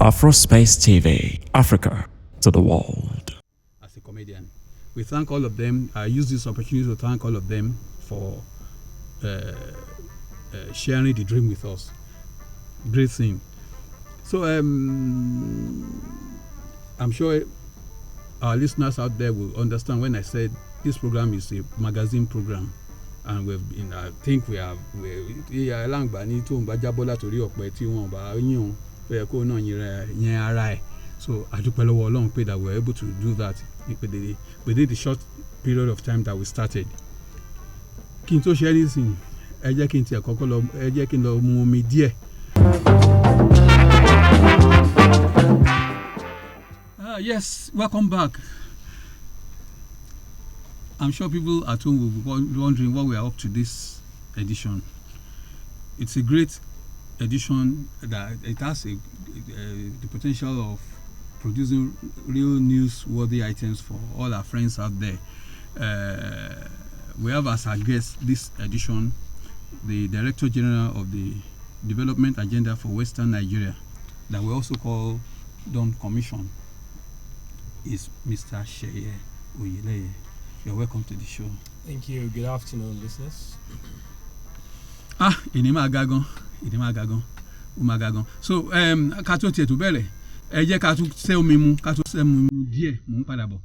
AfrospaceTv, Africa to the world. As a comedian, we thank all of them. I use this opportunity to thank all of them for sharing the dream with us. Great thing. So I'm sure our listeners out there will understand when I said this program is a magazine program, and we've been. I think we are Agboola tó ń bá jábọ́ látòrí ọ̀pẹ tí wọ́n bá yín o kó náà yẹn ara ẹ̀. So I dúpẹ́ lọ́wọ́ Ọlọ́run pé that we were able to do that within the short period of time that we started. Kí n tó ṣe anything, ẹ jẹ́ kí n tiẹ̀ kọ́kọ́ lọ mu omi díẹ̀. Yes, welcome back. I'm sure people at home will be wondering what we are up to this edition. It's a great edition that it has the potential of producing real newsworthy items for all our friends out there. We have as our guest this edition the Director General of the Development Agenda for Western Nigeria, that we also call Dawn Commission, is Mr. Seye Oyeleye. You're welcome to the show. Thank you. Good afternoon, listeners. Inimagagon. So, ká tó tiẹ̀ tó bẹ̀rẹ̀, ẹ jẹ́ ká tún ṣe omi mu, díẹ̀, mò ń padà bọ̀.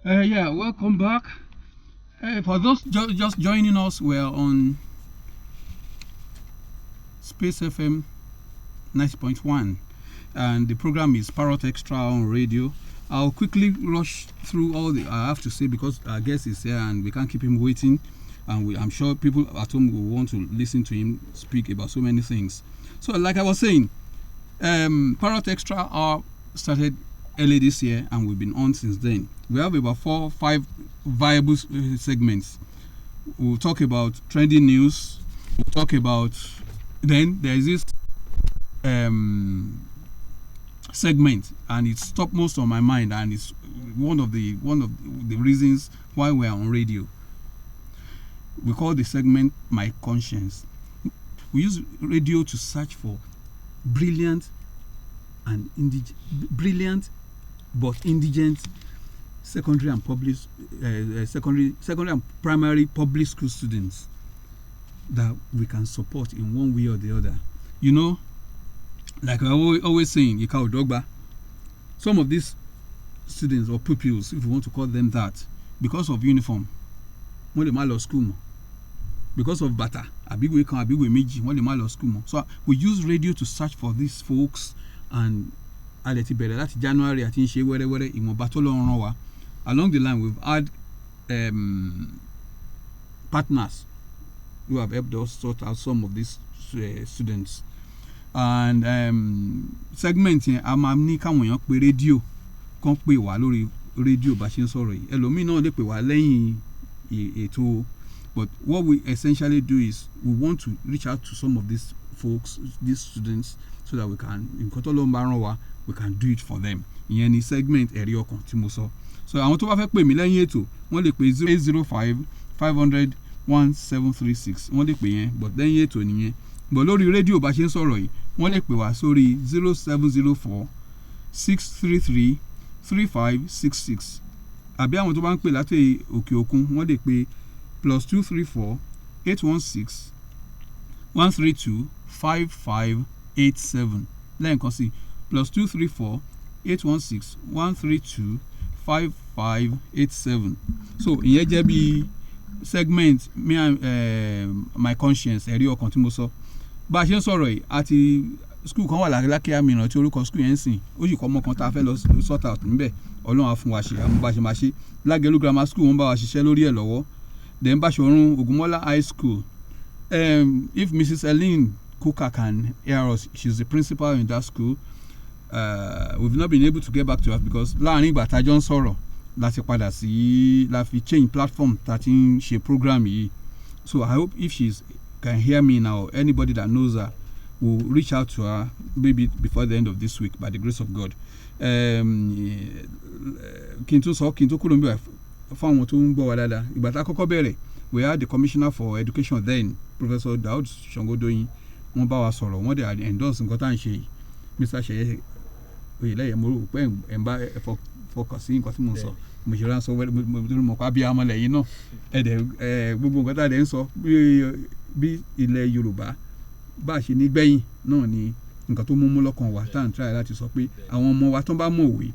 Yeah, welcome back. For those just joining us, we're on Space FM 90.1, and the program is Parrot Xtra on radio. I'll quickly rush through all I have to say because our guest is here and we can't keep him waiting. And I'm sure people at home will want to listen to him speak about so many things. So, like I was saying, Parrot Xtra started early this year and we've been on since then. We have about 4 or 5 viable segments. We'll talk about trending news. We'll talk about, then there's this segment, and it's topmost on my mind, and it's one of the reasons why we're on radio. We call the segment My Conscience. We use radio to search for brilliant but indigent secondary and primary public school students that we can support in one way or the other. You know, like I always saying, some of these students or pupils, if you want to call them that, because of uniform, when they might school, because of bata, school. So we use radio to search for these folks, and that's January, I think, along the line we've had partners who have helped us sort out some of these students. And segment amamni káwọn èèyàn pè rédíò kan pè wá lórí rédíò bá ṣe ń sọ̀rọ̀ yìí, ẹlòmíì náà lè pè wá lẹ́yìn ètò. But what we essentially do is we want to reach out to some of these folks, these students, so that we can, we can do it for them. Ìyẹn ni segment ẹ̀rí ọkàn tí mo sọ. So àwọn tó bá fẹ́ pè mí lẹ́yìn ètò wọ́n lè pè 0805-500-1736, wọ́n lè pè yẹn, but lẹ́yìn ètò nìyẹn. But lórí rédíò bá ṣe ń sọ̀rọ̀ yìí wọ́n lè pè wá sórí 0704-633-3566, àbí àwọn tó bá ń pè láti òkè òkun wọ́n lè pè +234-816-132-5587, lẹ́ẹ̀kan sí +234-816-132-5587. So ìyẹn jẹ́ bí segment me and My Conscience ẹ̀rí ọkàn tí mo sọ. Bá a ṣe ń sọ̀rọ̀ yìí àti school kan wà lákìá mìíràn tí orúkọ school yẹn ń sìn, ó sì kọ́ ọmọ kan tá a fẹ́ lọ sort out níbẹ̀, Ọlọ́run á fún wa ṣe àwọn bá ṣe máa ṣe. Lágẹ̀lú grammar school wọ́n bá wa ṣiṣẹ́ lórí ẹ̀ lọ́wọ́. Then Bashorun Ogunmola High School, if Mrs. Ellen Kuka can hear us, she's the principal in that school. We've not been able to get back to her because láàrin ìgbà tá a jọ ń sọ̀rọ̀ láti padà sí la fi change platform tá a ti ń ṣe program yìí. So I hope if she can hear me now, anybody that knows her we'll reach out to her maybe before the end of this week by the grace of God. Kí n tó kúrò níbẹ̀ fún àwọn tó ń gbọ́ wa dáadáa. Ìgbà tá a kọ́kọ́ bẹ̀rẹ̀, we had the Commissioner for Education then, Professor Daud Sangodoyin. Wọ́n bá wa sọ̀rọ̀, wọ́n dẹ̀ endorse nǹkan tá à ń ṣe yìí. Mr. Seye Oyeleye, mo rò pé ẹ̀ ń bá fọkàn sí nǹkan tí mo ń sọ. Mo ṣe ránṣọ mo pa bí amọ̀lẹ̀ yìí náà. Ẹ̀dẹ̀ gbogbo nǹkan tá a dẹ̀ ń sọ bí ilẹ̀ Yorùbá bá a ṣe ní gbẹ̀yìn náà ni nǹkan tó mú lọ́kàn wa tá à ń try láti sọ pé àwọn ọmọ wa tó bá mọ̀wé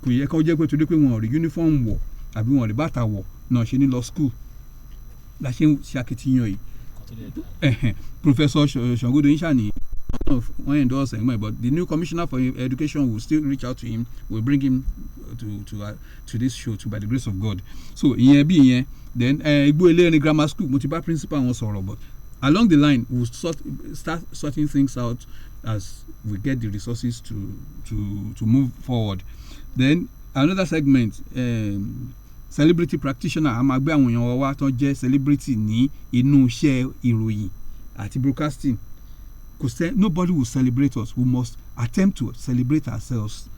kò yẹ kó jẹ́ pé torí pé wọn ò rí uniform wọ̀ àbí wọn ò rí bàtà wọ̀ náà ṣe ní lọ school la ṣe ń ṣàkitiyan yìí. Professor Sangodoyin ṣàní wọ́n endorse ẹ̀ but the new commissioner for education will still reach out to him, will bring him to this show too by the grace of God. So ìyẹn bí ìyẹn then Agboola grammar school mo ti bá principal wọn sọ̀rọ̀ but along the line we'll start sorting things out as we get the resources to move forward. Then another segment, celebrity practitioner, a máa gbé àwọn èèyàn wa tó jẹ́ celebrity ní inú iṣẹ́ ìròyìn àti broadcasting. Nobody will celebrate us. We must attempt to celebrate ourselves.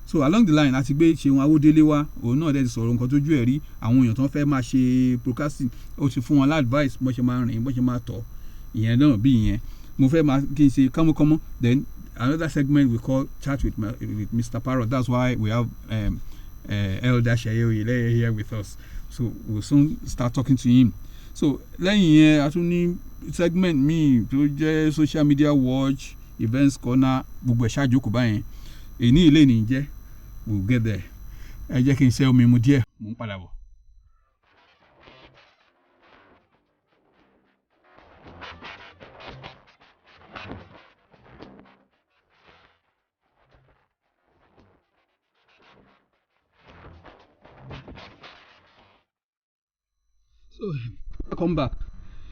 So along the line, àti gbé Ṣeun Awódélé wa, òun náà dẹ̀ ti sọ̀rọ̀ nǹkan tójú ẹ̀ rí, àwọn èèyàn tó fẹ́ máa ṣe broadcasting, ó ti fún wọn advice bó ṣe máa rìn, bó ṣe máa tọ̀. Ìyẹn náà bí ìyẹn. Mo fẹ́ máa kí n ṣe kánmọ́kánmọ́. Then another segment we call chat with Mr. Parrot. That's why we have Elder Seye Oyeleye here with us. So we'll soon start talking to him. So lẹ́yìn yẹn a tún ní segment míì tó jẹ́ social media watch, events corner, gbogbo ẹ̀ ṣáájú kò báyẹn. Èní ilé ní jẹ́, we'll get there. Ẹ jẹ́ kí n ṣe omi mu díẹ̀, mò ń padà bọ̀. So, welcome back.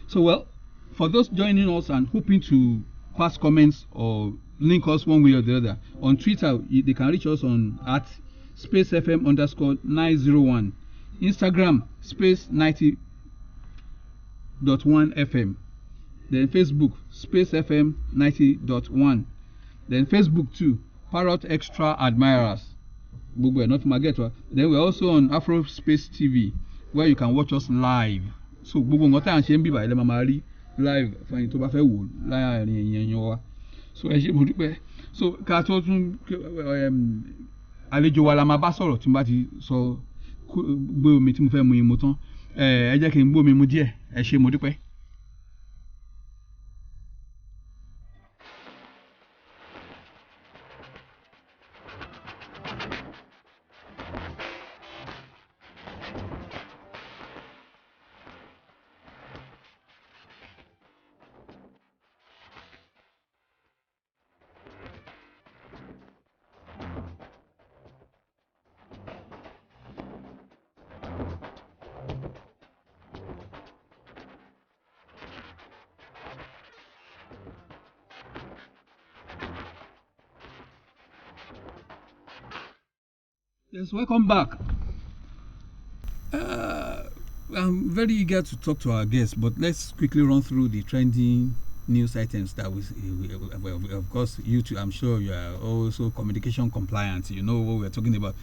So, well, for those joining us and hoping to pass comments or link us one way or the other, on Twitter, they can reach us on @spacefm_901, Instagram, space90.1fm, then Facebook, spacefm90.1, then Facebook too, Parrot Xtra Admirers. Not forget. Then we're also on AfrospaceTv, where you can watch us live. So gbogbo nǹkan tá à ń ṣe ń bíbà ilẹ̀ máa rí live fún ẹni tó bá fẹ́ wò láàrin èèyàn wa. So ẹ ṣe mo dúpẹ́. So ká tó tún àlejò wa la máa bá sọ̀rọ̀ tí mo bá ti sọ gbé omi tí mo fẹ́ mu yín mu tán. Ẹ jẹ́ kí n gbé omi mu díẹ̀. Ẹ ṣe mo dúpẹ́. Yes, welcome back. I'm very eager to talk to our guests, but let's quickly run through the trending news items that we of course, you too, I'm sure you are also communication compliant. You know what we're talking about.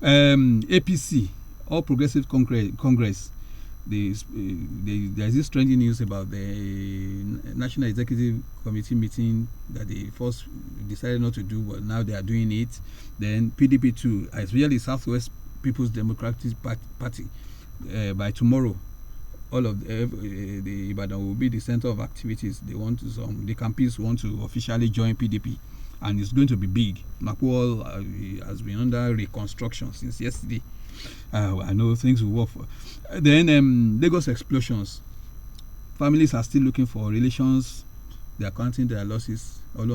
APC, All Progressive Congress. There's this trending news about the National Executive Committee meeting that they first decided not to do, but now they are doing it. Then PDP too, especially Southwest People's Democratic Party, by tomorrow, all of the Ibadan will be the center of activities. They want to the campists want to officially join PDP, and it's going to be big. Makwal has been under reconstruction since yesterday. I know things will work. Then Lagos explosions. Families are still looking for relations. They are counting their losses. Then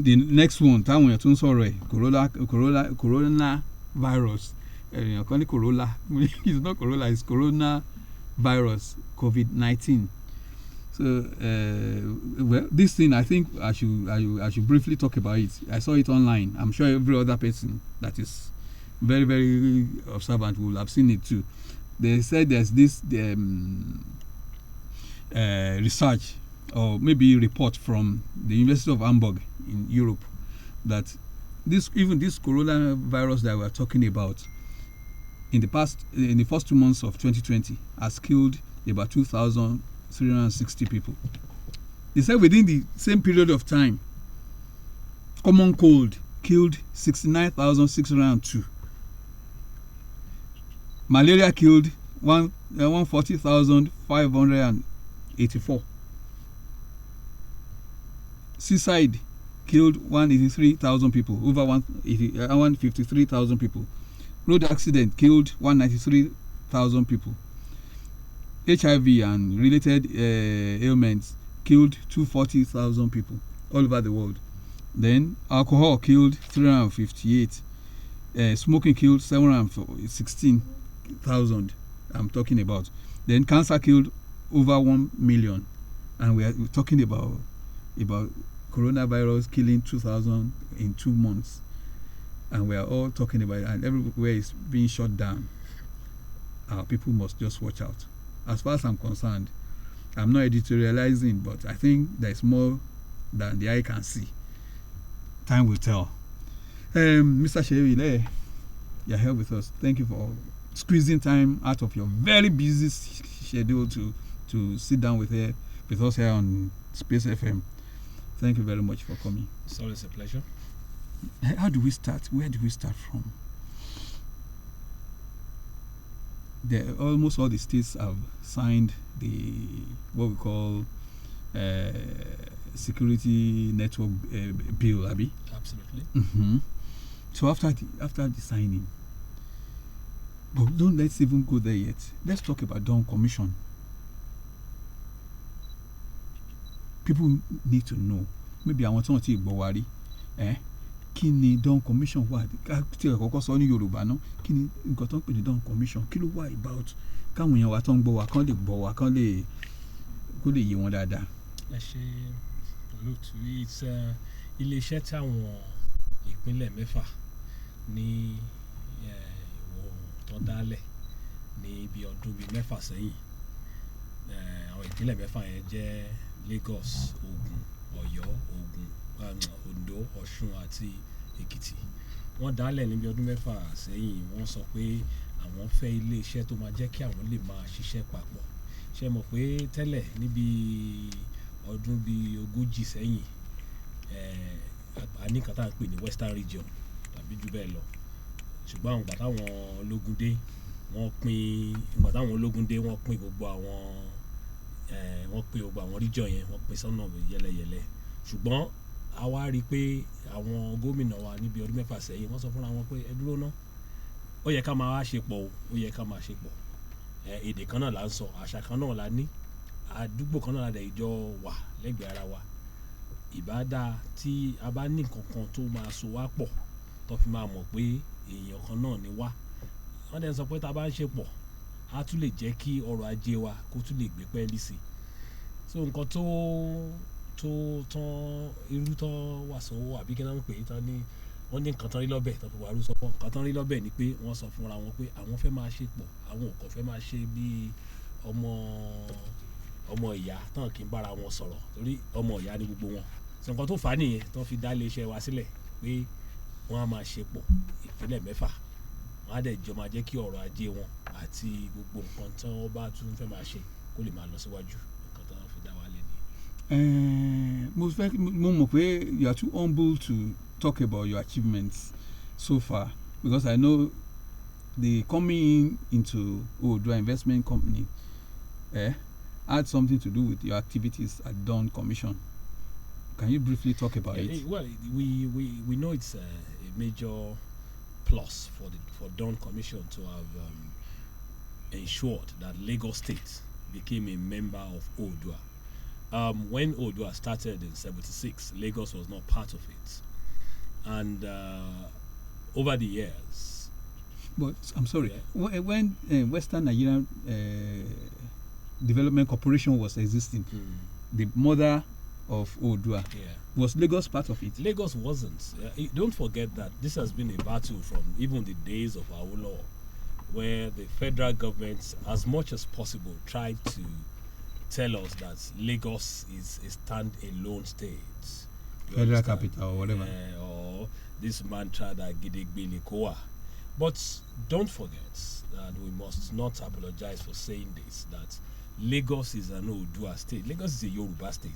the next one, coronavirus. Corolla. It's not Corolla. It's coronavirus, COVID-19. So, well, this thing, I think I should briefly talk about it. I saw it online. I'm sure every other person that is very, very observant will have seen it too. They said there's this research or maybe report from the University of Hamburg in Europe that this coronavirus that we're talking about in the first 2 months of 2020 has killed about 2,360 people. They said within the same period of time, common cold killed 69,602. Malaria killed 140,584. Suicide killed 183,000 people, over 153,000 people. Road accident killed 193,000 people. HIV and related ailments killed 240,000 people all over the world. Then alcohol killed 358. Smoking killed 716,000. I'm talking about. Then cancer killed over 1 million, and we're talking about coronavirus killing 2,000 in 2 months, and we are all talking about it, and everywhere is being shut down. Our people must just watch out. As far as I'm concerned, I'm not editorializing, but I think there's more than the eye can see. Time will tell. Mr. Oyeleye, you're here with us. Thank you for squeezing time out of your very busy schedule to sit down with us here on Space FM. Thank you very much for coming. It's always a pleasure. How do we start? Where do we start from? Almost all the states have signed what we call security network bill, Abi. Absolutely. Mm-hmm. So after the signing, but let's even go there yet. Let's talk about Dawn Commission. People need to know. Maybe I want to take Bowari. Kí ni Dawn Commission wà? Tí ẹ kọ́kọ́ sọ ní Yorùbá náà. Kí ni nǹkan tó ń pè ní Dawn Commission? Kí ló wà about? Káwọn èèyàn wa tó ń gbọ́ wa kán lè gbọ́ wa kán lè kó lè yé wọn dáadáa. Ẹ ṣe olóòtú ilé-iṣẹ́ tí àwọn ìpínlẹ̀ mẹ́fà ní ìwọ̀ tó dálẹ̀ ní ibi ọdún bíi mẹ́fà sẹ́yìn. Àwọn ìpínlẹ̀ mẹ́fà yẹn jẹ́ Lagos, Ògùn, Ọ̀yọ́, Ondo, Ọ̀ṣun àti Èkìtì. Wọ́n dálẹ̀ níbi ọdún mẹ́fà sẹ́yìn. Wọ́n sọ pé àwọn fẹ́ ilé-iṣẹ́ tó máa jẹ́ kí àwọn lè máa ṣiṣẹ́ papọ̀. Ṣé mọ̀ pé tẹ́lẹ̀ níbi ọdún bíi 40 sẹ́yìn a ní nǹkan tá à ń pè ní Western Region tàbí jù bẹ́ẹ̀ lọ. Ṣùgbọ́n àwọn ìgbà táwọn ológun dé wọ́n pín gbogbo àwọn region yẹn wọ́n pín sọ́nà yẹlẹyẹlẹ. Ṣùgbọ́n a wá rí i pé àwọn gómìnà wa níbi ọdún mẹ́fà sẹ́yìn wọ́n sọ fúnra wọn pé ẹ dúró ná, ó yẹ ká máa ṣe pọ̀ o, ó yẹ ká máa ṣe pọ̀. Èdè kan náà là ń sọ, àṣà kan náà la ní, àdúgbò kan náà la dẹ̀ ìjọ wà lẹ́gbẹ̀ẹ́ ara wa. Ìbádá tí a bá ní nǹkan kan tó máa so wá pọ̀ tó fi máa mọ̀ pé èèyàn kan náà ni wá. Wọ́n dẹ̀ sọ pé tá a bá ń ṣe pọ̀ á tún lè jẹ́ kí ọrọ̀ ajé wa kó tún lè gbé pẹ́ẹ́lí sí i. So nǹkan tó tán irú tán wà sọ́wọ́ àbí kí náà ń pè é tán ní wọ́n ní nǹkan tán rí lọ́bẹ̀ tán fi wà rú sọ́wọ́. Nǹkan tán rí lọ́bẹ̀ ni pé wọ́n sọ fúnra wọn pé àwọn fẹ́ máa ṣe pọ̀, àwọn ò kàn fẹ́ máa ṣe bí ọmọ ìyá tán kì í bára wọn sọ̀rọ̀ torí ọmọ ìyá ni gbogbo wọn. So nǹkan tó fà á nìyẹn tán fi dá iléeṣẹ́ wa sílẹ̀ pé wọ́n á máa ṣe pọ̀ ìpínlẹ̀ mẹ́fà. Wọ́n á dẹ̀ jọ máa jẹ́ kí ọrọ̀ ajé wọn àti gbogbo nǹkan tí wọ́n bá tún fẹ́ máa ṣe kó lè máa lọ síwájú. Nǹkan tó fi dá wa lé ni. Mo mọ̀ pé you are too humble to talk about your achievements so far because I know the coming into Oodua Investment Company had something to do with your activities at Dawn Commission. Can you briefly talk about it? Well, we know it's a major plus for Dawn Commission to have ensured that Lagos State became a member of Oodua. When Oodua started in 1976, Lagos was not part of it, and over the years. But I'm sorry, when Western Nigerian Development Corporation was existing, the mother of Oodua, was Lagos part of it? Lagos wasn't. Don't forget that this has been a battle from even the days of Awolowo, where the federal government, as much as possible, tried to tell us that Lagos is a stand-alone state. You Federal understand? capital or whatever. Or this mantra that Gidegbe Nikoa. But don't forget that we must not apologize for saying this, that Lagos is an Oodua state. Lagos is a Yoruba state.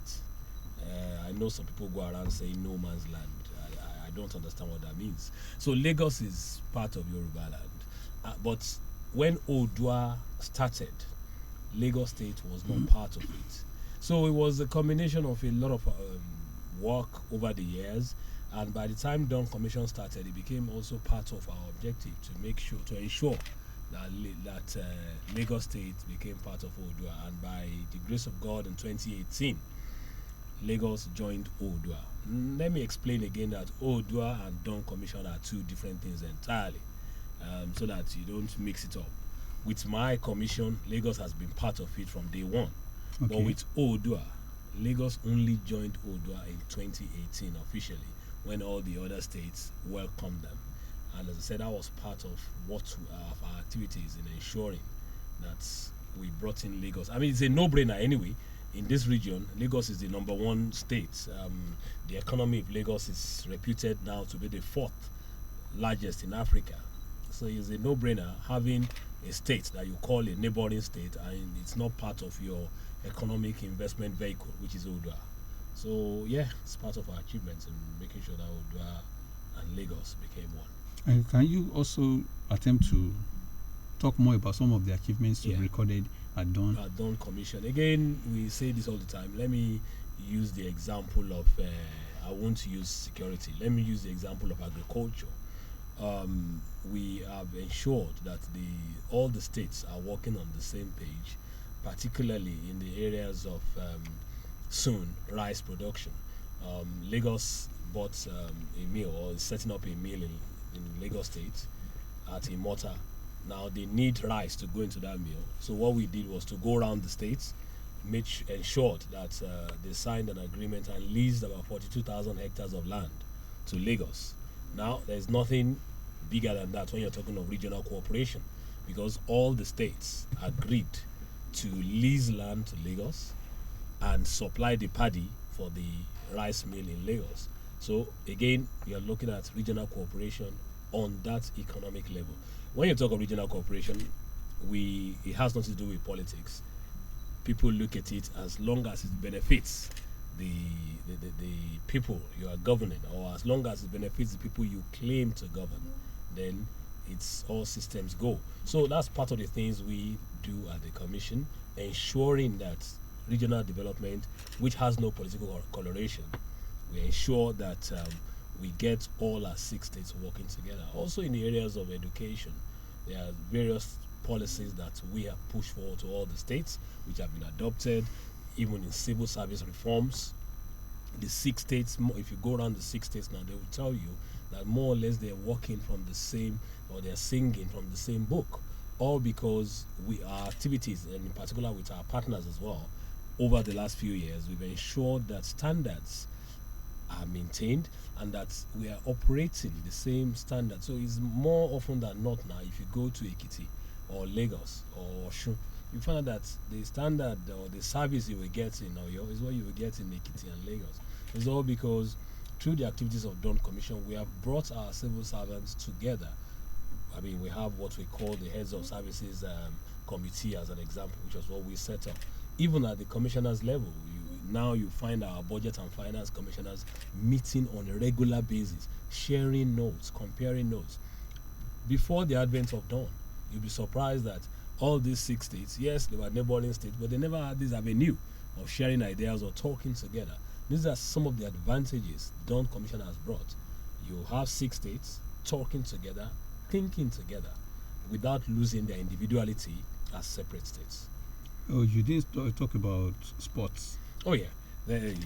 I know some people go around saying no man's land. I don't understand what that means. So Lagos is part of Yoruba land. But when Oodua started, Lagos state was not part of it. So it was a combination of a lot of work over the years, and by the time Dawn Commission started, it became also part of our objective to ensure that Lagos state became part of Oodua. And by the grace of God, in 2018, Lagos joined Oodua. Let me explain again that Oodua and Dawn Commission are two different things entirely, so that you don't mix it up. With my commission, Lagos has been part of it from day one. Okay. But with Oodua, Lagos only joined Oodua in 2018 officially, when all the other states welcomed them. And as I said, that was part of our activities in ensuring that we brought in Lagos. I mean, it's a no-brainer anyway. In this region, Lagos is the #1 state. The economy of Lagos is reputed now to be the 4th largest in Africa. So it's a no-brainer having a state that you call a neighboring state, and it's not part of your economic investment vehicle, which is Oodua. So yeah, it's part of our achievements in making sure that Oodua and Lagos became one. And can you also attempt to talk more about some of the achievements you've recorded at Dawn? At Dawn Commission. Again, we say this all the time. Let me use the example of, I won't use security. Let me use the example of agriculture. We have ensured that all the states are working on the same page, particularly in the areas of soon rice production. Lagos bought a mill, or is setting up a mill in Lagos State at Imota. Now they need rice to go into that mill. So what we did was to go around the states, ensured that they signed an agreement and leased about 42,000 hectares of land to Lagos. Now there's nothing bigger than that when you're talking of regional cooperation, because all the states agreed to lease land to Lagos and supply the paddy for the rice mill in Lagos. So again, we are looking at regional cooperation on that economic level. When you talk of regional cooperation, it has nothing to do with politics. People look at it as long as it benefits the people you are governing, or as long as it benefits the people you claim to govern, then it's all systems go. So that's part of the things we do at the commission, ensuring that regional development, which has no political coloration, we ensure that we get all our 6 states working together. Also in the areas of education, there are various policies that we have pushed forward to all the states, which have been adopted, even in civil service reforms. The 6 states, if you go around the 6 states now, they will tell you that more or less they're working from the same, or they're singing from the same book, all because our activities, and in particular with our partners as well, over the last few years, we've ensured that standards are maintained and that we are operating the same standard. So it's more often than not now, if you go to Ekiti or Lagos or Osun, you find out that the standard or the service you will get in Oyo is what you will get in Ekiti and Lagos. It's all because through the activities of Dawn Commission, we have brought our civil servants together. I mean, we have what we call the Heads of Services Committee as an example, which was what we set up. Even at the commissioners level, now you find our budget and finance commissioners meeting on a regular basis, sharing notes, comparing notes. Before the advent of Dawn, you'll be surprised that all these 6 states, yes, they were neighboring states, but they never had this avenue of sharing ideas or talking together. These are some of the advantages Dawn Commission has brought. You have 6 states talking together, thinking together, without losing their individuality as separate states. Oh, you didn't talk about sports. Oh yeah, again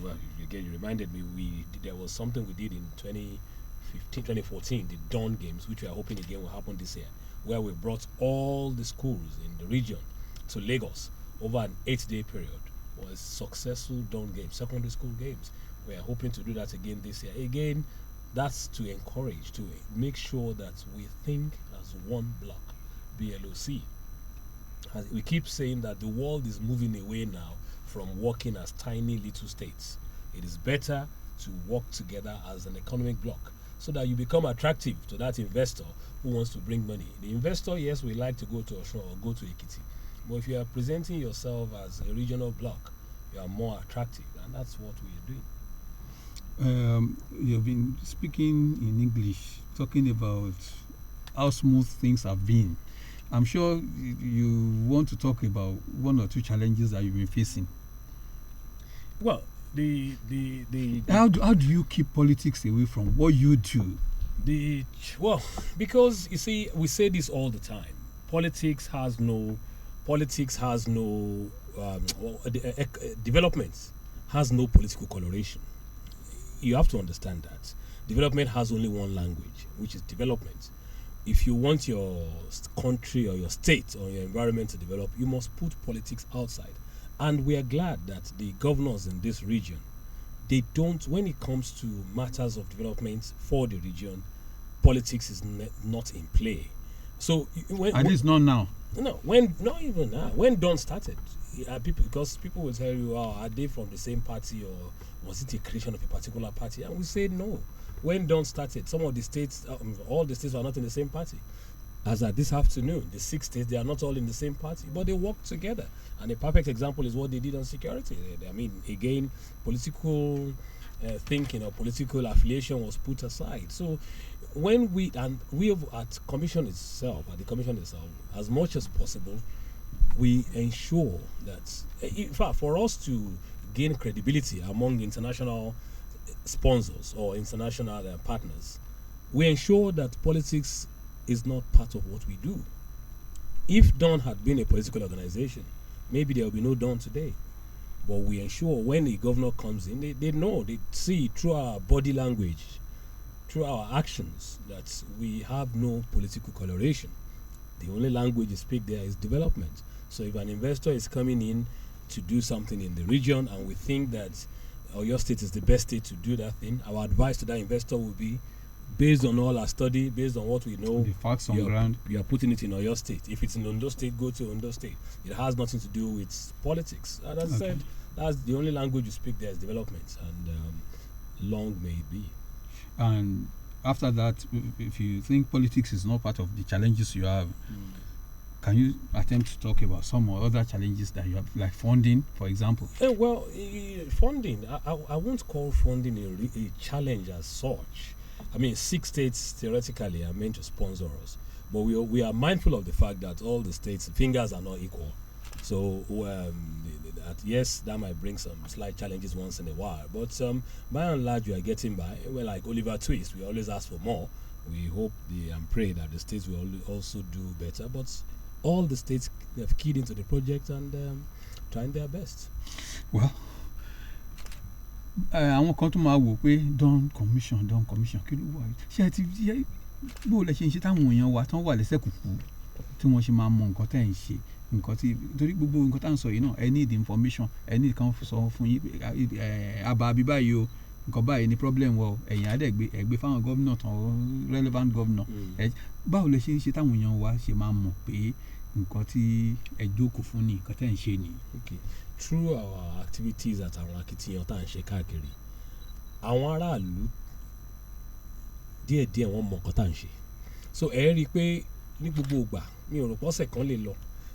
you reminded me. There was something we did in 2014, the Dawn Games, which we are hoping again will happen this year, where we brought all the schools in the region to Lagos over an 8-day period. It was successful Dawn Games, secondary school games. We are hoping to do that again this year. Again, that's to encourage, to make sure that we think as one block, BLOC. As we keep saying that the world is moving away now from working as tiny little states. It is better to work together as an economic bloc so that you become attractive to that investor who wants to bring money. The investor, yes, we like to go to Osun or go to Ekiti, but if you are presenting yourself as a regional bloc, you are more attractive, and that's what we are doing. You've been speaking in English, talking about how smooth things have been. I'm sure you want to talk about one or two challenges that you've been facing. Well, how do you keep politics away from what you do? Because you see, we say this all the time. Politics has no development has no political coloration. You have to understand that development has only one language, which is development. If you want your country or your state or your environment to develop, you must put politics outside. And we are glad that the governors in this region, they don't, when it comes to matters of development for the region, politics is not in play. So at least not now. No, not even now. When Dawn started, because people will tell you, oh, are they from the same party or was it a creation of a particular party? And we say no. When Dawn started, some of the states, all the states were not in the same party. As at this afternoon, the 6 states, they are not all in the same party, but they work together. And a perfect example is what they did on security. I mean, again, political thinking or political affiliation was put aside. So when we have at the commission itself, as much as possible, we ensure that, in fact, for us to gain credibility among international sponsors or international partners, we ensure that politics is not part of what we do. If Dawn had been a political organization, maybe there will be no Dawn today. But we ensure when a governor comes in, they know, they see through our body language, through our actions, that we have no political coloration. The only language you speak there is development. So if an investor is coming in to do something in the region and we think that Oyo State is the best state to do that thing, our advice to that investor will be, based on all our study, based on what we know, the facts on ground, we are putting it in Oyo State. If it's in Ondo State, go to Ondo State. It has nothing to do with politics. As I said, that's the only language you speak there is development, and long may it be. And after that, if you think politics is not part of the challenges you have, can you attempt to talk about some other challenges that you have, like funding, for example? Funding, I won't call funding a challenge as such. I mean, 6 states theoretically are meant to sponsor us, but we are mindful of the fact that all the states' fingers are not equal. So yes, that might bring some slight challenges once in a while, but by and large, we are getting by. Well, like Oliver Twist, we always ask for more. We hope and pray that the states will also do better, but all the states have keyed into the project and trying their best. Well, àwọn kan tó máa wò pé Dawn commission kí ló wà ṣé ẹ ti bó lẹ ṣe ń ṣe táwọn èèyàn wa tán wà lẹ́sẹ̀ kùkú tí wọ́n ṣe máa mọ nǹkan tẹ́ ń ṣe nǹkan tí torí gbogbo nǹkan tá à ń sọ yìí náà ẹ need information ẹ need kan sọ fún yín àbá àbí báyìí o nǹkan báyìí ni problem wọ ẹ̀yìn àdẹ́gbẹ́ ẹ̀gbẹ́ fáwọn gómìnà tán relevant gómìnà báwo lẹ ṣe ń ṣe táwọn èèyàn wa ṣe máa mọ̀ pé nǹkan tí ẹ jókòó fún ni nǹkan tẹ́ ń ṣe ni. Through our activities at àwọn akitiyan tá à ń ṣe káàkiri, àwọn aráàlú díẹ̀díẹ̀ wọ́n mọ nǹkan tá à ń ṣe. So ẹ rí i pé ní gbogbo ìgbà mi ò rò pọ́sẹ̀ kan lè lọ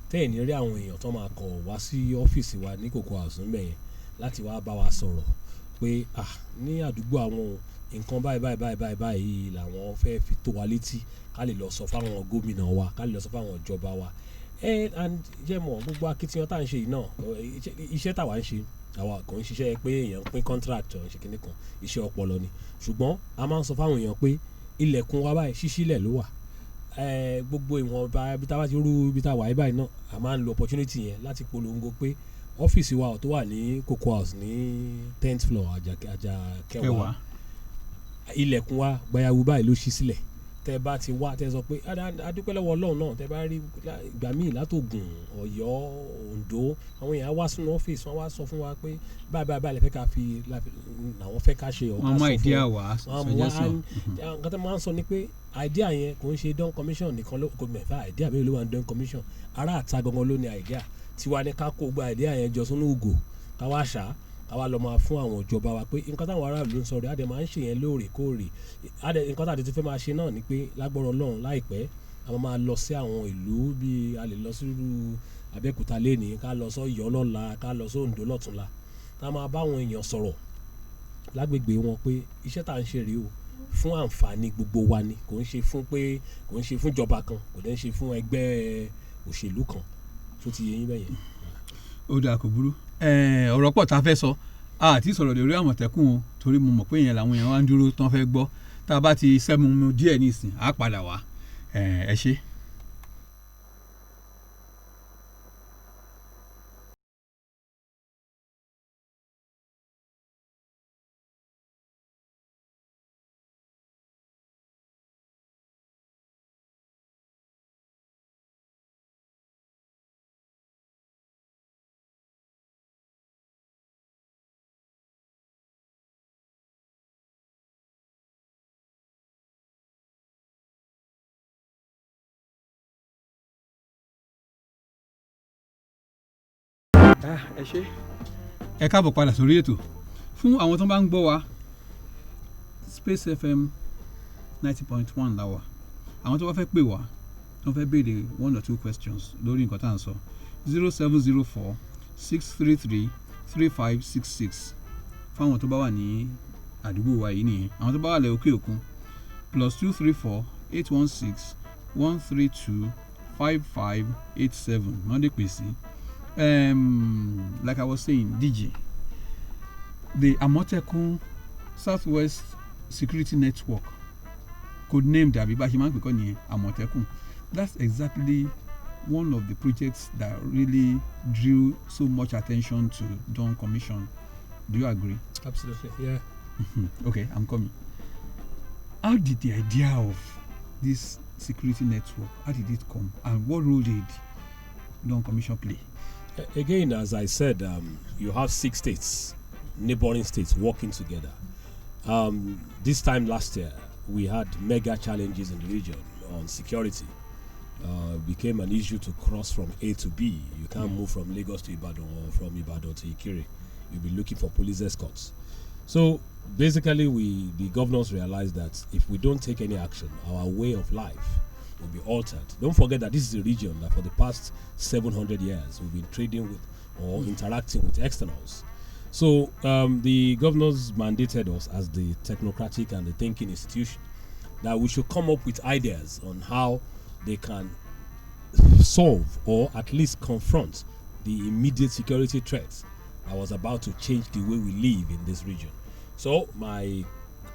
tẹ́ẹ̀ ní rí àwọn èèyàn tó máa kọ̀ wá sí ọ́fíìsì wa ní Cocoa House ńbẹ̀ yẹn láti wá bá wa sọ̀rọ̀ pé ní àdúgbò àwọn nǹkan báyìí làwọn fẹ́ fi tó wa létí ká lè lọ sọ fáwọn gómìnà wa ká lè lọ sọ fáwọn ìjọba wa. And jẹ́ mọ̀ gbogbo akitiyan tá à ń ṣe yìí náà iṣẹ́ táwa ń ṣe àwa kò ń ṣiṣẹ́ pé èèyàn pín contract ṣe kinní kan, iṣẹ́ ọpọlọ ni, ṣùgbọ́n a máa ń sọ fáwọn èèyàn pé ilẹ̀kùn wa báyìí ṣíṣílẹ̀ ló wà. Gbogbo ìwọ̀n ibi tá a bá ti rú ibi tá a wà yìí báyìí náà a máa ń lo opportunity yẹn láti polongo pé ọ́fíìsì wa tó wà ní Cocoa House ní 10th floor àjà kẹwàá ilẹ̀kùn wa gbayawu báyìí ló ṣí sílẹ̀. Tẹ́ bá ti wá tẹ́ sọ pé adúpẹ́ lọ́wọ́ Ọlọ́run náà tẹ́ bá rí ìgbà míì látògùn Ọ̀yọ́ Oǹdó àwọn èèyàn wá sínú ọ́fíìsì wọn wá sọ fún wa pé báyìí lè fẹ́ ká fi làwọn fẹ́ ká ṣe ọ̀ká sọ fún wọn. Nǹkan tó máa ń sọ ni pé idea yẹn kò ń ṣe Dawn commission nìkan ló kò mẹ́fà idea bẹ́ẹ̀ ló wà ní Dawn commission ará àta gangan ló ní idea tiwa ní ká kó gba idea yẹn jọ sínú ògò káwá ṣá káwá lọ máa fún àwọn ìjọba wa pé nǹkan táwọn aráàlú ń sọ̀rọ̀ àdè máa ń ṣe yẹn lóòrèkóòrè nǹkan tàbí ti fẹ́ máa ṣe náà ni pé lágbọ́rọ̀ Ọlọ́run láìpẹ́ àwọn máa lọ sí àwọn ìlú bíi a lè lọ sí irú Abẹ́òkúta lẹ́ni ká lọ sọ́yọ́ lọ́la ká lọ sóńdó lọ́túnla ká máa bá àwọn èèyàn sọ̀rọ̀ lágbègbè wọn pé iṣẹ́ tá à ń ṣe rèé o fún àǹfààní gbogbo wa ni kò ń ṣe fún ìjọba kan kò dẹ̀ ń ṣe fún ẹgbẹ́ òṣèlú kan tó ti yé yín bẹ́yẹn. ó dáa kò burú ọ̀rọ̀ pọ̀ tá a fẹ́ sọ àti sọ̀rọ̀ lórí Àmọ̀tẹ́kùn o torí mo mọ̀ pé yẹn làwọn èèyàn wá ń dúró tán fẹ́ gbọ́ tá a bá ti sẹ́mu mu díẹ̀ nísìn á padà wá ẹ ṣé. ẹ ṣé ẹ káàbọ̀ padà sórí ètò fún àwọn tó bá ń gbọ́ wa Space FM 90.1 la wà àwọn tó bá fẹ́ pè wá tó fẹ́ béèrè 1 or 2 questions lórí nǹkan tá à ń sọ 0704 633 3566 fáwọn tó bá wà ní àdúgbò wa yìí nìyẹn àwọn tó bá wà lẹ́ òkè òkun +234 816 132 5587 wọ́n lè pè sí. Like I was saying, DJ, the Amotekun Southwest Security Network, codenamed Abibashiman because Amotekun, that's exactly one of the projects that really drew so much attention to Dawn Commission. Do you agree? Absolutely, yeah. Okay, I'm coming. How did the idea of this security network, how did it come, and what role did Dawn Commission play? Again, as I said, you have 6 states, neighboring states working together. This time last year, we had mega challenges in the region on security. Became an issue to cross from A to B. You can't move from Lagos to Ibadan or from Ibadan to Ikire. You'll be looking for police escorts. So basically, the governors realized that if we don't take any action, our way of life will be altered. Don't forget that this is a region that for the past 700 years we've been trading with or interacting with externals. So the governors mandated us as the technocratic and the thinking institution that we should come up with ideas on how they can solve or at least confront the immediate security threats that was about to change the way we live in this region. So my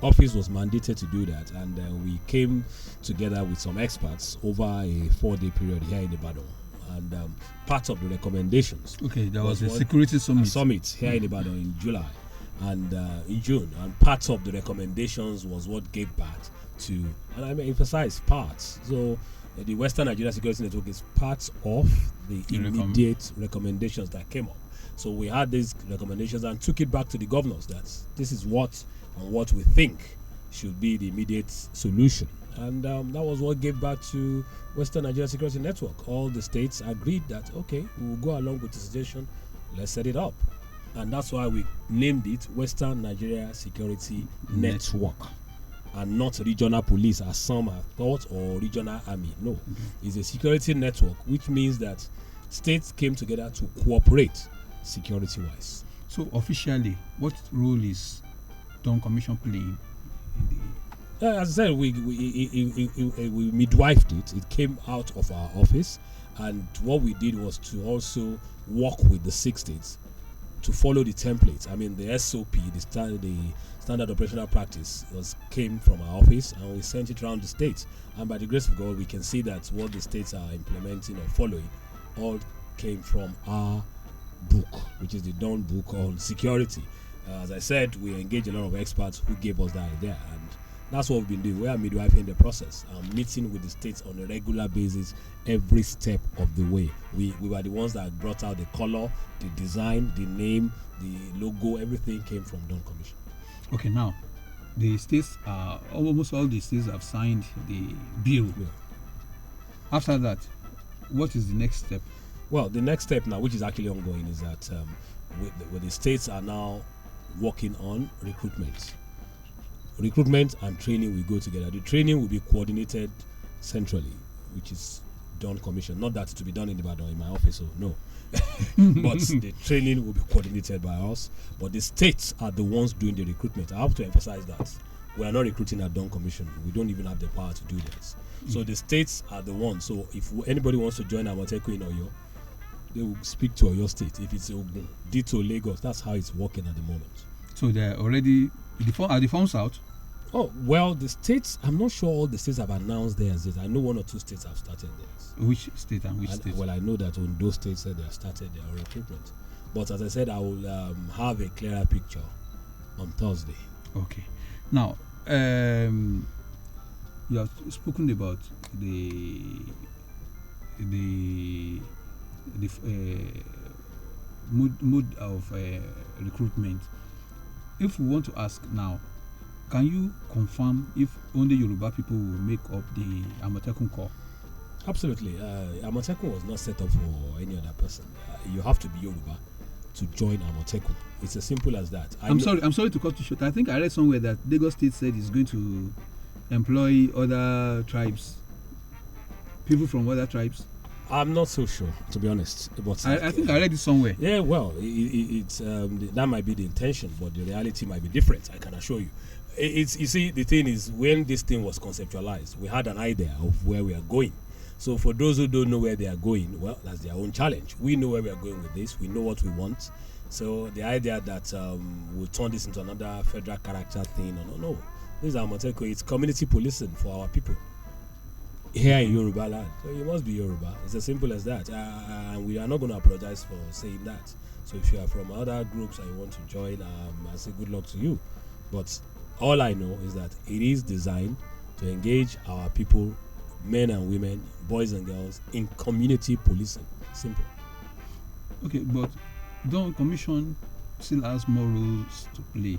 office was mandated to do that, and we came together with some experts over a 4-day period here in Ibadan. And part of the recommendations. Okay, there was a security summit here in Ibadan in July and in June. And part of the recommendations was what gave birth to, and I may emphasize parts. So the Western Nigeria Security Network is part of the immediate recommendations that came up. So we had these recommendations and took it back to the governors that this is what we think should be the immediate solution. And that was what gave birth to Western Nigeria Security Network. All the states agreed that, okay, we will go along with the suggestion, let's set it up. And that's why we named it Western Nigeria Security Network. And not regional police as some have thought, or regional army. No, it's a security network, which means that states came together to cooperate security-wise. So officially, what role is Dawn Commission playing? As I said, we midwifed it. It came out of our office, and what we did was to also work with the 6 states to follow the template. I mean, the SOP, the standard operational practice, came from our office, and we sent it around the states. And by the grace of God, we can see that what the states are implementing or following all came from our book, which is the Dawn book on security. As I said, we engaged a lot of experts who gave us that idea, and that's what we've been doing. We are midwifing the process, meeting with the states on a regular basis every step of the way. We were the ones that brought out the color, the design, the name, the logo, everything came from Dawn Commission. Okay, now the states are almost all the states have signed the bill. Yeah. After that, what is the next step? Well, the next step now, which is actually ongoing, is that with the states are now working on recruitment. Recruitment and training will go together. The training will be coordinated centrally, which is done commission. Not that to be done in Ibadan in my office, so no. But the training will be coordinated by us. But the states are the ones doing the recruitment. I have to emphasize that we are not recruiting at Dawn Commission. We don't even have the power to do this. So the states are the ones. So if anybody wants to join Amotekun in Oyo, they will speak to Oyo State. If it's Ogun, Ditto, Lagos, that's how it's working at the moment. So they're already are the forms out? Oh, well, the states, I'm not sure all the states have announced theirs. I know 1 or 2 states have started theirs. Which state and which state? Well, I know that on those states said they have started their recruitment. But as I said, I will have a clearer picture on Thursday. Okay. Now, you have spoken about the mood of recruitment. If we want to ask now, can you confirm if only Yoruba people will make up the Amotekun Corps? Absolutely. Amotekun was not set up for any other person. You have to be Yoruba to join Amotekun. It's as simple as that. I'm sorry to cut you short. I think I read somewhere that Lagos State said it's going to employ other tribes, people from other tribes. I'm not so sure, to be honest. But I think I read it somewhere. Yeah, well, it's that might be the intention, but the reality might be different. I can assure you. You see, the thing is, when this thing was conceptualized, we had an idea of where we are going. So for those who don't know where they are going, well, that's their own challenge. We know where we are going with this. We know what we want. So the idea that we'll turn this into another federal character thing, no. This is Amotekun. It's community policing for our people here in Yoruba land. So you must be Yoruba. It's as simple as that. And we are not going to apologize for saying that. So if you are from other groups and you want to join, I say good luck to you. But all I know is that it is designed to engage our people, men and women, boys and girls, in community policing. Simple. Okay, but Dawn Commission still has more roles to play.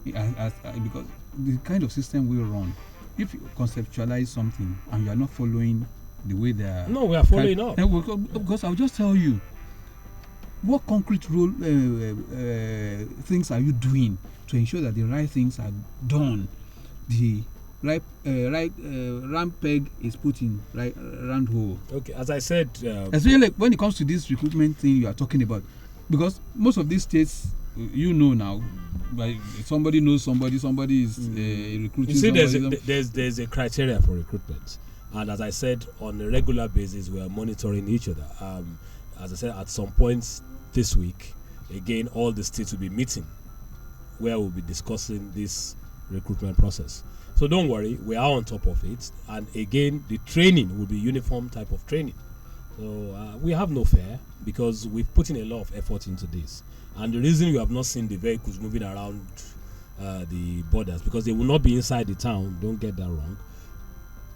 Because the kind of system we run, if you conceptualize something and you are not following the way they are... No, we are following up. Because I'll just tell you, what concrete role things are you doing to ensure that the right things are done? The right round peg is put in right round hole. Okay, as I said, especially when it comes to this recruitment thing you are talking about, because most of these states, you know now, but somebody knows somebody is recruiting. You see, there's a criteria for recruitment, and as I said, on a regular basis, we are monitoring each other. As I said, at some point this week, again, all the states will be meeting, where we'll be discussing this recruitment process. So don't worry, we are on top of it. And again, the training will be uniform type of training. So we have no fear because we've put in a lot of effort into this. And the reason you have not seen the vehicles moving around the borders, because they will not be inside the town, don't get that wrong.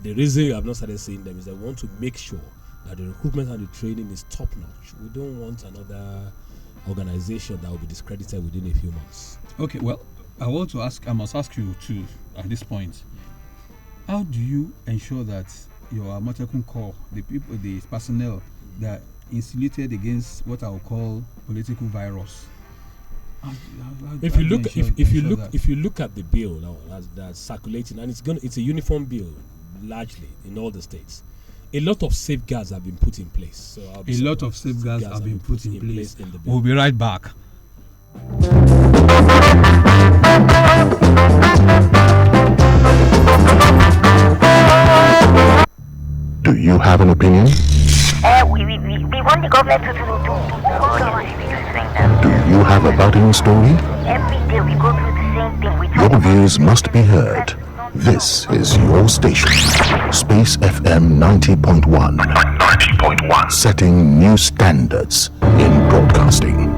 The reason you have not started seeing them is that we want to make sure that the recruitment and the training is top notch. We don't want another organization that will be discredited within a few months. Okay, well, I must ask you too at this point. How do you ensure that your Amotekun Corps, the people, the personnel that insulated against what I will call political virus? If you look at the bill that's circulating, and it's a uniform bill largely in all the states. A lot of safeguards have been put in place. So a lot of safeguards have been put in place in the bill. We'll be right back. Do you have an opinion? We want the government to do Do you have a burning story? Every day we go through the same thing. Your views must be heard. This is your station, Space FM 90.1. 90.1. Setting new standards in broadcasting.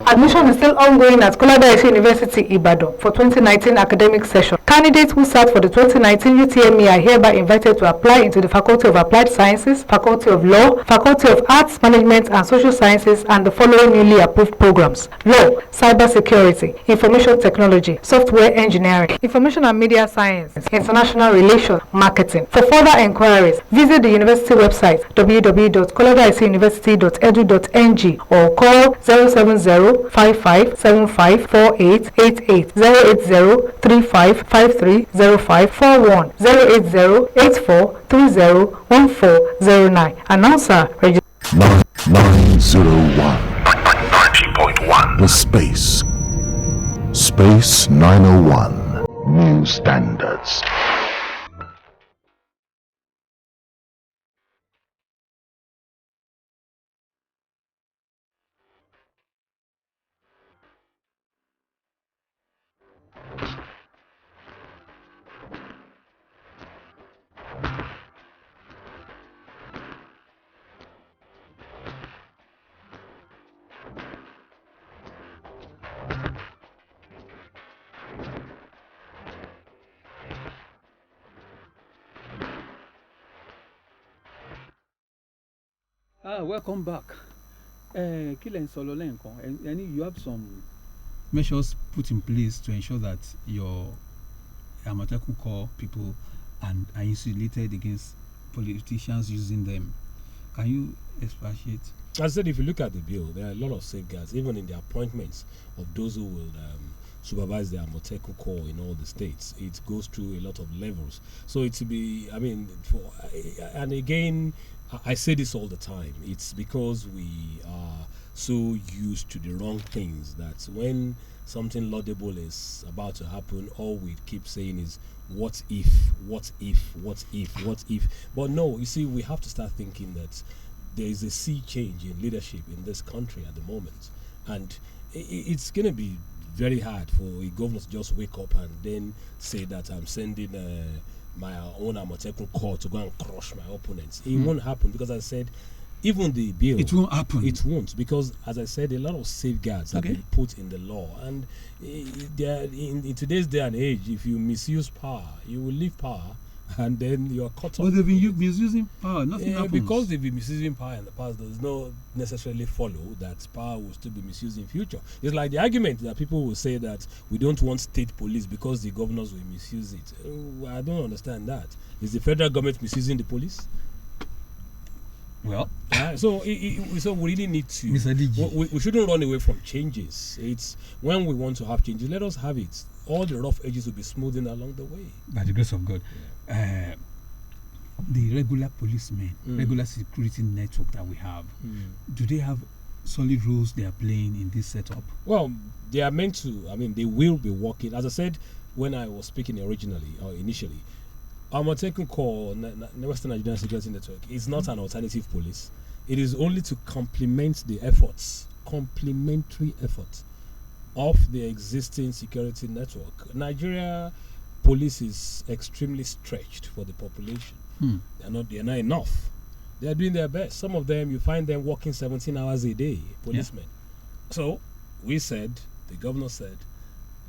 Admission is still ongoing at Oyeleye University, Ibadan for 2019 academic session. Candidates who sat for the 2019 UTME are hereby invited to apply into the Faculty of Applied Sciences, Faculty of Law, Faculty of Arts, Management and Social Sciences, and the following newly approved programs: Law, Cybersecurity, Information Technology, Software Engineering, Information and Media Science, International Relations, Marketing. For further inquiries, visit the university website www.oyeleyeuniversity.edu.ng or call 070-5575-4888, 080-3553-0541, 080-8430-1409. Announcer, 901. 90.1. The Space 901. New standards. Welcome back. Killen Solo Lenko, and you have some measures put in place to ensure that your Amatekun Corps people are insulated against politicians using them. Can you expatiate? I said, if you look at the bill, there are a lot of safeguards, even in the appointments of those who will supervise the Amatekun Corps in all the states. It goes through a lot of levels. So it to be, I mean, and again, I say this all the time. It's because we are so used to the wrong things that when something laudable is about to happen, all we keep saying is, what if, what if, what if, what if? But no, you see, we have to start thinking that there is a sea change in leadership in this country at the moment. And it's going to be very hard for a governor to just wake up and then say that I'm sending my own Amatekun Corps to go and crush my opponents. It won't happen because, as I said, even the bill, it won't happen. It won't, because, as I said, a lot of safeguards have been put in the law, and in today's day and age, if you misuse power, you will leave power, and then you are caught up. But they've been misusing power. Nothing happens. Because they've been misusing power in the past, does not necessarily follow that power will still be misused in future. It's like the argument that people will say that we don't want state police because the governors will misuse it. I don't understand that. Is the federal government misusing the police? Well, so we really need to. We shouldn't run away from changes. It's when we want to have changes, let us have it. All the rough edges will be smoothened along the way. By the grace of God. The regular policemen, regular security network that we have, do they have solid roles they are playing in this setup? Well, they are meant to. I mean, they will be working. As I said when I was speaking initially, Amatekun Corps, Western Nigerian Security Network, is not an alternative police. It is only to complement the efforts, complementary efforts of the existing security network. Nigeria police is extremely stretched for the population. They are not enough. They are doing their best. Some of them, you find them working 17 hours a day, policemen. Yeah. So the governor said,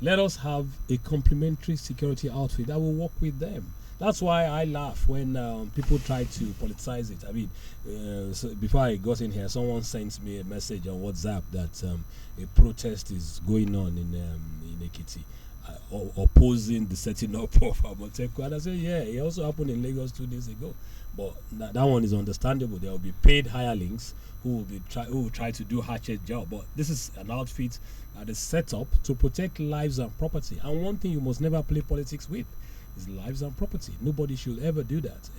let us have a complementary security outfit that will work with them. That's why I laugh when people try to politicize it. I mean, so before I got in here, someone sent me a message on WhatsApp that a protest is going on in Ekiti, opposing the setting up of Amatekun. And I said, yeah, it also happened in Lagos 2 days ago. But that one is understandable. There will be paid hirelings who will try to do hatchet job. But this is an outfit that is set up to protect lives and property. And one thing you must never play politics with is lives and property. Nobody should ever do that.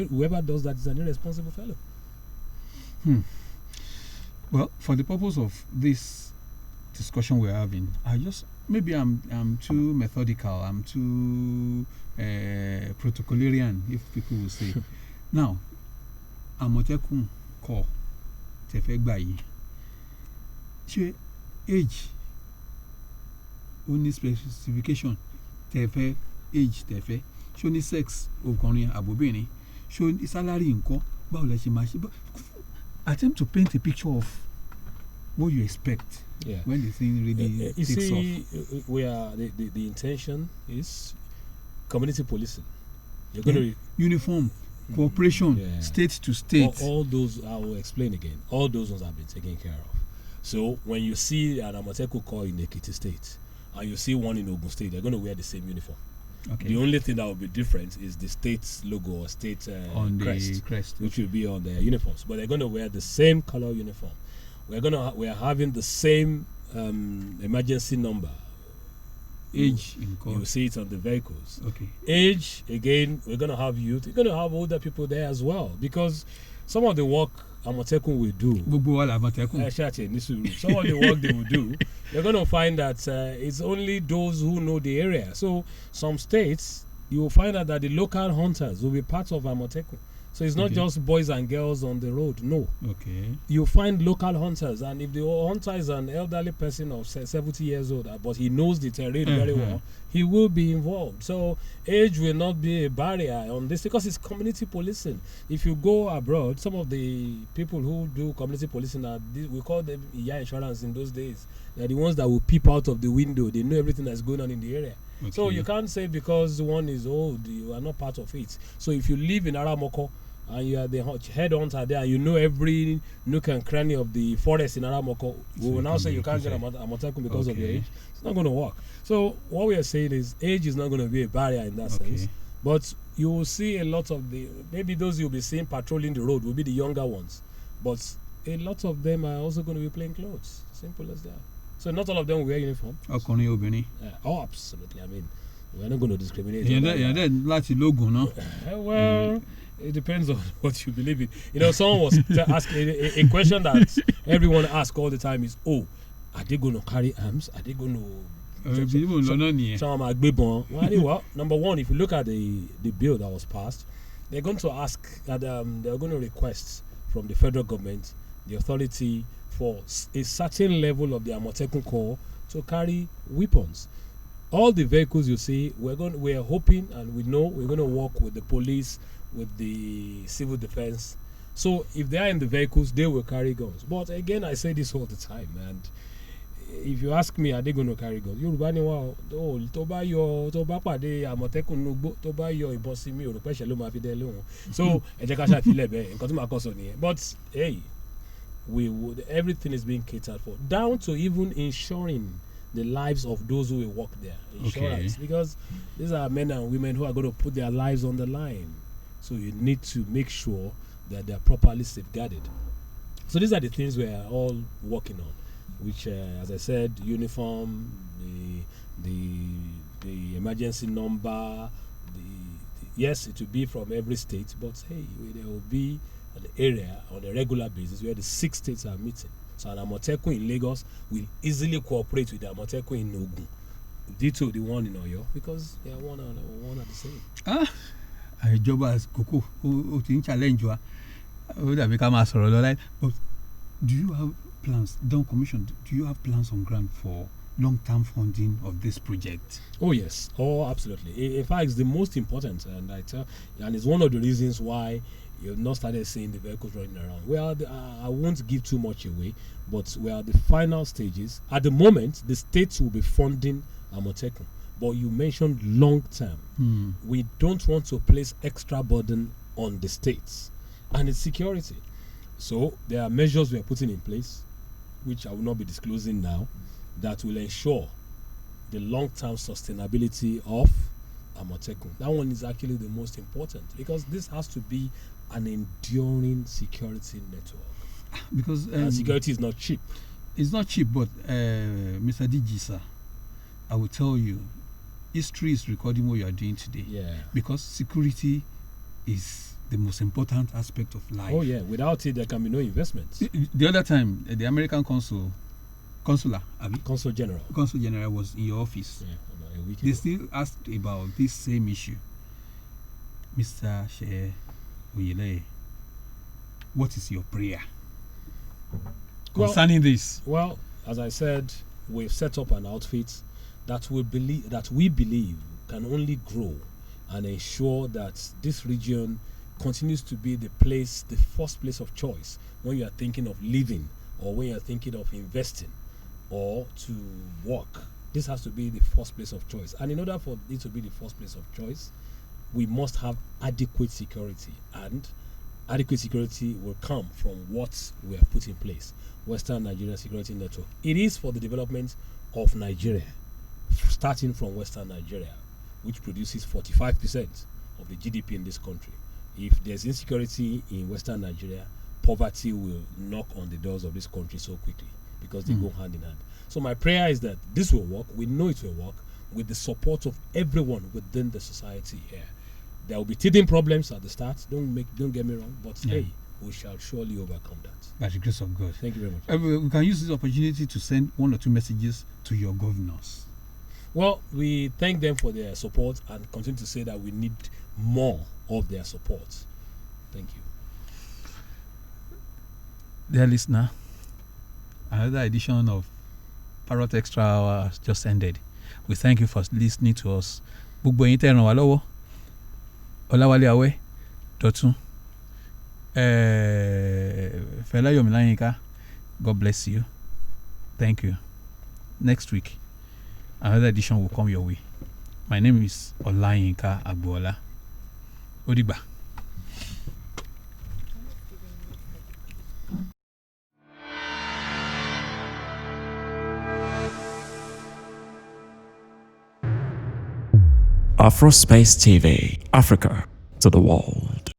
Whoever does that is an irresponsible fellow. Well, for the purpose of this discussion we're having, maybe I'm too methodical, I'm too protocolarian, if people will say. Now, Amatekun Corps tẹfẹ gbà yìí, ṣé age only specification tẹfẹ age tẹfẹ, ṣé ní sex ọkùnrin àbóbìnrin, ṣé salary nǹkan, báwo lẹ ṣe máa ṣe, attempt to paint a picture of what you expect when the thing really you takes see, off. we are the intention is community policing. You're going to uniform cooperation, state to state. All those I will explain again. All those ones have been taken care of. So when you see an Amotekun corps in Ekiti State and you see one in Ogun State, they're going to wear the same uniform. Okay. The only thing that will be different is the state's logo or state on crest, the crest, which will be on their uniforms. But they're going to wear the same color uniform. We are having the same emergency number. Age in you will see it on the vehicles. Okay. Age, again, we're going to have youth. We're going to have older people there as well, because some of the work Amotekun will do. Some of the work they will do, you're going to find that it's only those who know the area. So some states, you will find out that the local hunters will be part of Amotekun. So it's not just boys and girls on the road. No. Okay. You find local hunters, and if the hunter is an elderly person of 70 years old, but he knows the terrain very well, he will be involved. So age will not be a barrier on this, because it's community policing. If you go abroad, some of the people who do community policing we call them Iya insurance in those days. They're the ones that will peep out of the window. They know everything that's going on in the area. Okay. So you can't say because one is old, you are not part of it. So if you live in Aramoko and you are the head hunter there, and you know every nook and cranny of the forest in Aramoko, we will now say you can't get Amotekun because of your age. It's not going to work. So what we are saying is age is not going to be a barrier in that sense. But you will see a lot of maybe those you'll be seeing patrolling the road will be the younger ones. But a lot of them are also going to be plain clothes. Simple as that. So not all of them will wear uniform. Oh, absolutely. I mean, we're not going to discriminate. Well, it depends on what you believe in. You know, someone was asking a question that everyone asks all the time is, are they going to carry arms? Are they going to... Well, number one, if you look at the bill that was passed, they're going to ask that they're going to request from the federal government, the authority, for a certain level of the Amotekun corps to carry weapons. All the vehicles you see, we're hoping, and we know we're going to work with the police, with the civil defense. So if they are in the vehicles, they will carry guns. But again, I say this all the time, and if you ask me, are they going to carry guns? Yorùbá ni wá o, tó bá pàdé Àmọ̀tẹ́kùn nùgbó, tó bá yọ ìbọn sí mi, Yorùbá ṣe ló máa fi dé lóhùn. So ẹ jẹ́ ká ṣàfilẹ̀ bẹ́ẹ̀, nǹkan tí màá kọ́ sọ nìyẹn. But hey, everything is being catered for, down to even ensuring the lives of those who will work there. Insurance, because these are men and women who are going to put their lives on the line. So you need to make sure that they are properly safeguarded. So these are the things we are all working on, which, as I said, uniform, the emergency number. Yes, it will be from every state, but hey, there will be an area on a regular basis where the 6 states are meeting. So an Amotekun in Lagos will easily cooperate with the Amotekun in Ogun, ditto the one in Oyo, because they are one and the same. Ìjọba kókó ó ti ń challenge wa, ó dàbí ká máa sọ̀rọ̀ lọ láì. But do you have plans, Don Commission, do you have plans on ground for long-term funding of this project? Oh yes, absolutely. In fact, it's the most important, and it's one of the reasons why you've not started seeing the vehicles running around. Well, I won't give too much away, but we are at the final stages. At the moment, the states will be funding Amotekun. But you mentioned long term. We don't want to place extra burden on the states and its security. So there are measures we are putting in place, which I will not be disclosing now, that will ensure the long-term sustainability of Amotekun. That one is actually the most important, because this has to be an enduring security network. Because security is not cheap. It's not cheap, but Mr. DG, sir, I will tell you, history is recording what you are doing today. Yeah. Because security is the most important aspect of life. Oh yeah, without it there can be no investment. The other time, the American consul general was in your office. Yeah, a week they ago. Still asked about this same issue. Mr. Seye, Oyeleye, what is your prayer concerning this? Well, as I said, we've set up an outfit that we believe can only grow and ensure that this region continues to be the first place of choice when you are thinking of living or when you're thinking of investing or to work, this has to be the first place of choice. And in order for it to be the first place of choice, we must have adequate security, and adequate security will come from what we have put in place. Western Nigeria Security Network. It is for the development of Nigeria, starting from Western Nigeria, which produces 45% of the GDP in this country. If there's insecurity in Western Nigeria, poverty will knock on the doors of this country so quickly, because they go hand in hand. So my prayer is that this will work. We know it will work with the support of everyone within the society here. There will be teething problems at the start. Don't get me wrong, but hey, we shall surely overcome that. By the grace of God. Thank you very much. We can use this opportunity to send 1 or 2 messages to your governors. Well, we thank them for their support and continue to say that we need more of their support. Thank you. Dear listener, another edition of Parrot Xtra has just ended. We thank you for listening to us. Gbogbo yín tẹ́ ràn wá lọ́wọ́. Olawale Awe, Dotun, Felayomi Olayinka, God bless you. Thank you. Next week, another edition will come your way. My name is Olayinka Agboola. Odigba. AfrospaceTv, Africa to the world.